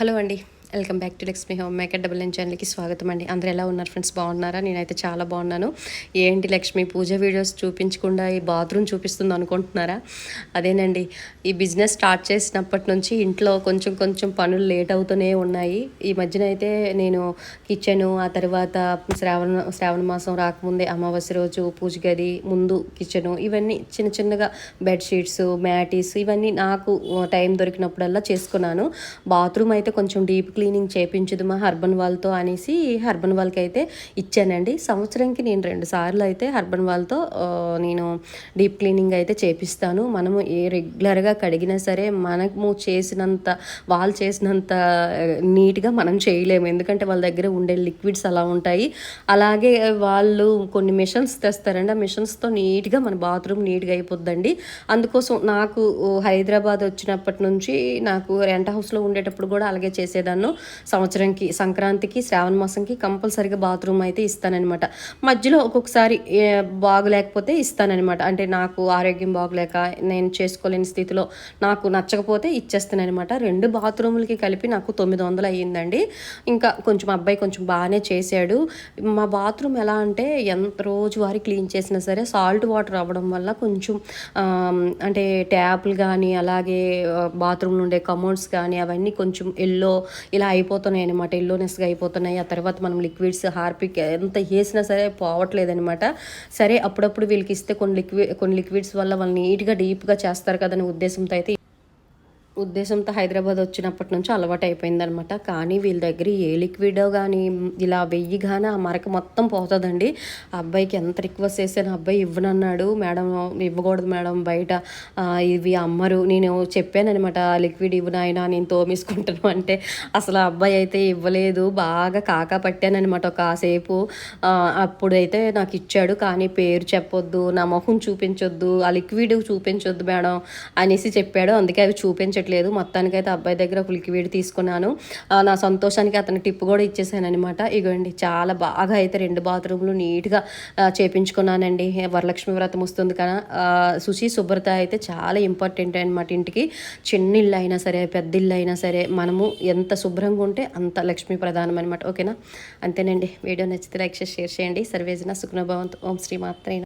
Hello అండి. Welcome back to Lakshmi homemaker double N ఛానల్కి స్వాగతం అండి. అందరూ ఎలా ఉన్నారు ఫ్రెండ్స్? బాగున్నారా? నేనైతే చాలా బాగున్నాను. ఏంటి లక్ష్మి పూజ వీడియోస్ చూపించకుండా ఈ బాత్రూమ్ చూపిస్తుంది అనుకుంటున్నారా? అదేనండి, ఈ బిజినెస్ స్టార్ట్ చేసినప్పటి నుంచి ఇంట్లో కొంచెం కొంచెం పనులు లేట్ అవుతూనే ఉన్నాయి. ఈ మధ్యన అయితే నేను కిచెను, ఆ తర్వాత శ్రావణ మాసం రాకముందే అమావాస్య రోజు పూజ గది ముందు కిచెను, ఇవన్నీ చిన్న చిన్నగా బెడ్షీట్స్, మ్యాటీస్ ఇవన్నీ నాకు టైం దొరికినప్పుడల్లా చేసుకున్నాను. బాత్రూమ్ అయితే కొంచెం డీప్ క్లీనింగ్ చేయించదు మా హర్బన్ వాల్తో అనేసి హర్బన్ వాల్కి అయితే ఇచ్చానండి. సంవత్సరంకి నేను 2 సార్లు అయితే హర్బన్ వాల్తో నేను డీప్ క్లీనింగ్ అయితే చేపిస్తాను. మనము ఏ రెగ్యులర్గా కడిగినా సరే మనము చేసినంత వాళ్ళు చేసినంత నీట్గా మనం చేయలేము. ఎందుకంటే వాళ్ళ దగ్గర ఉండే లిక్విడ్స్ అలా ఉంటాయి. అలాగే వాళ్ళు కొన్ని మిషన్స్ తెస్తారండి. ఆ మిషన్స్తో నీట్గా మన బాత్రూమ్ నీట్గా అయిపోద్దండి. అందుకోసం నాకు హైదరాబాద్ వచ్చినప్పటి నుంచి నాకు రెంట్ హౌస్లో ఉండేటప్పుడు కూడా అలాగే చేసేదాన్ని. సంవత్సరంకి సంక్రాంతికి శ్రావణ మాసంకి కంపల్సరీగా బాత్రూమ్ అయితే ఇస్తానన్నమాట. మధ్యలో ఒక్కొక్కసారి బాగలేకపోతే ఇస్తానన్నమాట. అంటే నాకు ఆరోగ్యం బాగలేక నేను చేసుకోలేని స్థితిలో నాకు నచ్చకపోతే ఇచ్చేస్తానన్నమాట. 2 బాత్రూములకి కలిపి నాకు 900 అయ్యిందండి. ఇంకా కొంచెం అబ్బాయి కొంచెం బాగానే చేశాడు. మా బాత్రూమ్ ఎలా అంటే ఎంత రోజువారీ క్లీన్ చేసినా సరే సాల్ట్ వాటర్ అవ్వడం వల్ల కొంచెం అంటే ట్యాప్లు కానీ అలాగే బాత్రూమ్లో ఉండే కమోడ్స్ కానీ అవన్నీ కొంచెం ఇలా అయిపోతున్నాయి అనమాట. ఎల్లోనెస్గా అయిపోతున్నాయి. ఆ తర్వాత మనం లిక్విడ్స్ హార్పిక్ ఎంత వేసినా సరే పోవట్లేదనమాట. సరే అప్పుడప్పుడు వీళ్ళకి ఇస్తే కొన్ని లిక్విడ్స్ వల్ల వాళ్ళు నీట్గా డీప్గా చేస్తారు కదనే ఉద్దేశంతో హైదరాబాద్ వచ్చినప్పటి నుంచి అలవాటు అయిపోయిందనమాట. కానీ వీళ్ళ దగ్గర ఏ లిక్విడో కానీ ఇలా వెయ్యిగానే ఆ మరక మొత్తం పోతుందండి. ఆ అబ్బాయికి ఎంత రిక్వెస్ట్ చేశాను, అబ్బాయి ఇవ్వనన్నాడు. మేడం ఇవ్వకూడదు మేడం, బయట ఇవి అమ్మరు. నేను చెప్పానమాట, లిక్విడ్ ఇవ్వు నాయనా నేను తోమేసుకుంటాను అంటే అసలు ఆ అబ్బాయి అయితే ఇవ్వలేదు. బాగా కాకా పట్టానమాట కాసేపు. అప్పుడైతే నాకు ఇచ్చాడు. కానీ పేరు చెప్పొద్దు, నా మొహం చూపించొద్దు, ఆ లిక్విడ్ చూపించొద్దు మేడం అనేసి చెప్పాడు. అందుకే అవి చూపించట్లేదు. మొత్తానికైతే అబ్బాయి దగ్గర ఒక లిక్విడ్ తీసుకున్నాను. నా సంతోషానికి అతను టిప్ కూడా ఇచ్చేసాను అనమాట. ఇగోండి చాలా బాగా అయితే 2 బాత్రూమ్లు నీట్గా చేపించుకున్నానండి. వరలక్ష్మి వ్రతం వస్తుంది కదా, శుభ్రత అయితే చాలా ఇంపార్టెంట్ అనమాట. ఇంటికి చిన్న ఇల్లు అయినా సరే పెద్ద ఇల్లు అయినా సరే మనము ఎంత శుభ్రంగా ఉంటే అంత లక్ష్మీ ప్రధానం అనమాట. ఓకేనా? అంతేనండి. వీడియో నచ్చితే లైక్ చేసి షేర్ చేయండి. సర్వేజన సుఖ్నభవంతు. ఓం శ్రీ మాత్రే.